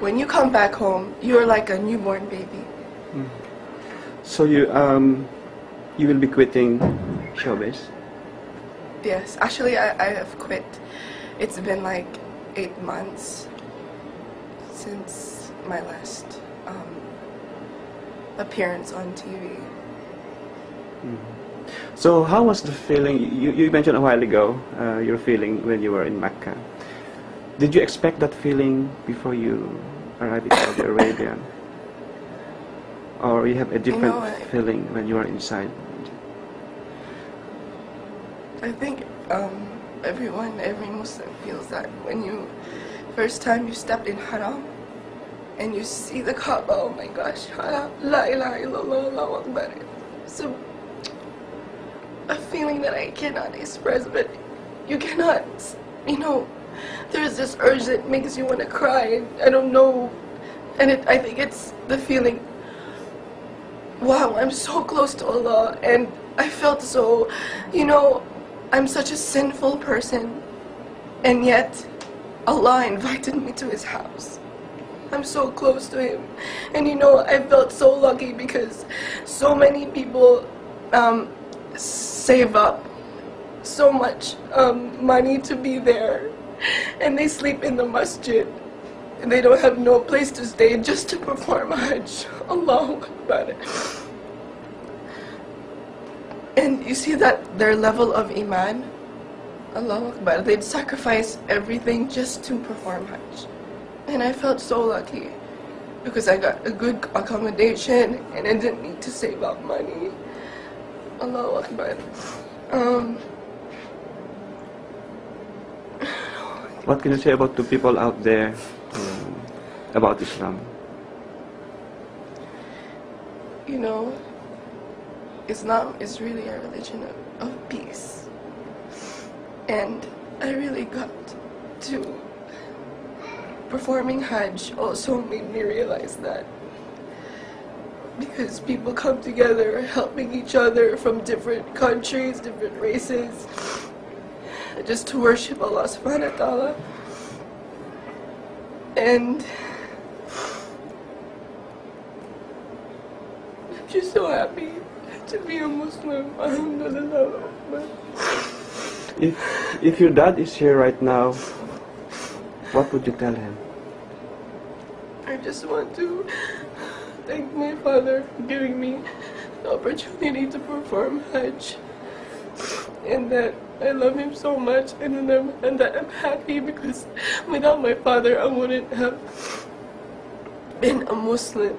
when you come back home, you're like a newborn baby. So you will be quitting Showbiz? Yes, actually I have quit. It's been like 8 months since my last appearance on TV. So how was the feeling? You mentioned a while ago your feeling when you were in Mecca. Did you expect that feeling before you arrived in Saudi Arabia? Or you have a different feeling when you are inside? I think every Muslim feels that when first time you stepped in Haram and you see the Kaaba, oh my gosh, Haram, La ilaha illallah, Allahu Akbar. So a feeling that I cannot express, but you cannot, there's this urge that makes you want to cry. I don't know, and I think it's the feeling, wow, I'm so close to Allah, and I felt so, I'm such a sinful person, and yet Allah invited me to His house. I'm so close to Him, and I felt so lucky because so many people save up so much money to be there, and they sleep in the masjid, and they don't have no place to stay just to perform Hajj. Allahu Akbar. And you see that their level of iman, Allahu Akbar, they'd sacrifice everything just to perform Hajj. And I felt so lucky because I got a good accommodation and I didn't need to save up money. Allahu Akbar. What can you say about the people out there about Islam? Islam is really a religion of peace. And I really got to performing Hajj also made me realize that. Because people come together helping each other from different countries, different races, just to worship Allah subhanahu wa ta'ala. And I'm just so happy to be a Muslim. Alhamdulillah. If your dad is here right now, what would you tell him? I just want to thank my father for giving me the opportunity to perform Hajj, and that I love him so much, and that I'm happy because without my father I wouldn't have been a Muslim.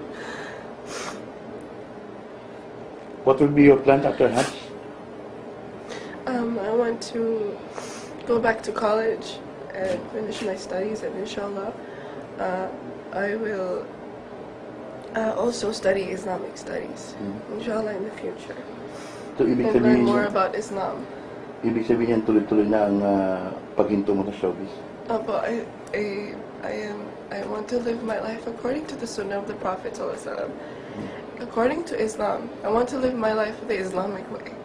What will be your plan after Hajj? I want to go back to college and finish my studies, and inshallah I will also study Islamic studies, inshallah, in the future. So, ibig and sabihin, learn more about Islam. Ibig sabihin tuloy-tuloy na ang paghinto mo sa showbiz? But I want to live my life according to the Sunnah of the Prophet ﷺ. According to Islam, I want to live my life the Islamic way.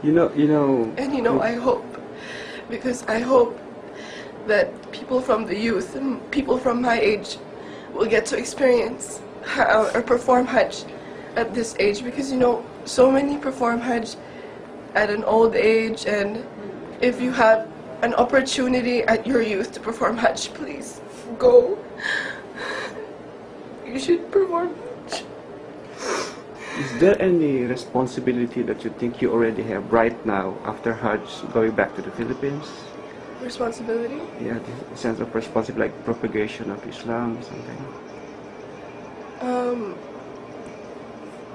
And I hope, because I hope that people from the youth and people from my age will get to experience or perform Hajj at this age, because so many perform Hajj at an old age, and if you have an opportunity at your youth to perform Hajj, please go. You should perform Hajj. Is there any responsibility that you think you already have right now after Hajj, going back to the Philippines? Responsibility? Yeah, the sense of responsibility, like propagation of Islam, something.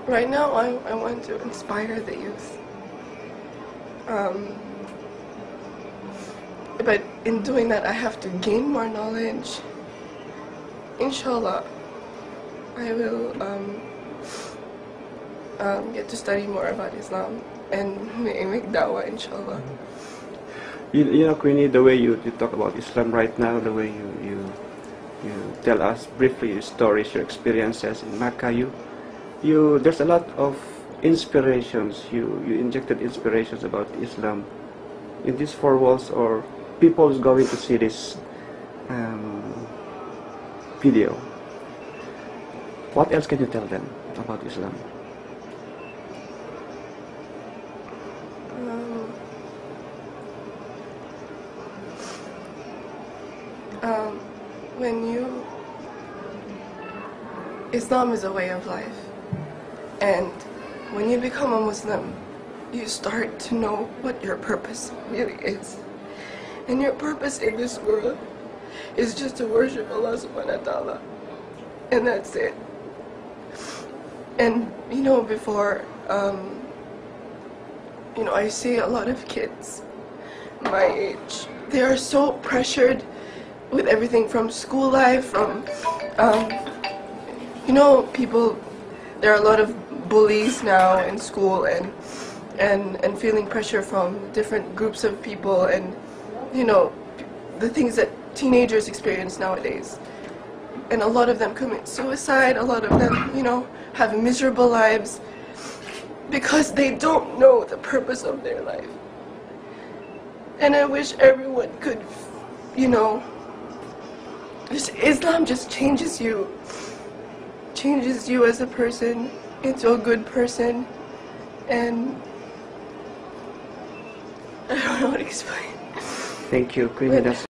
Right now, I want to inspire the youth. But in doing that, I have to gain more knowledge. Inshallah, I will get to study more about Islam and make da'wah, inshallah. Quinnie, the way you talk about Islam right now, the way you tell us briefly your stories, your experiences in Mecca, there's a lot of inspirations. You injected inspirations about Islam in these four walls, or people is going to see this video. What else can you tell them about Islam? Islam is a way of life, and when you become a Muslim, you start to know what your purpose really is. And your purpose in this world is just to worship Allah subhanahu wa ta'ala, and that's it. And before, I see a lot of kids my age, they are so pressured with everything from school life, from there are a lot of bullies now in school, and feeling pressure from different groups of people, and the things that teenagers experience nowadays. And a lot of them commit suicide, a lot of them have miserable lives because they don't know the purpose of their life. And I wish everyone could, Islam just changes you as a person into a good person, and I don't know how to explain. Thank you, Quinnie. That's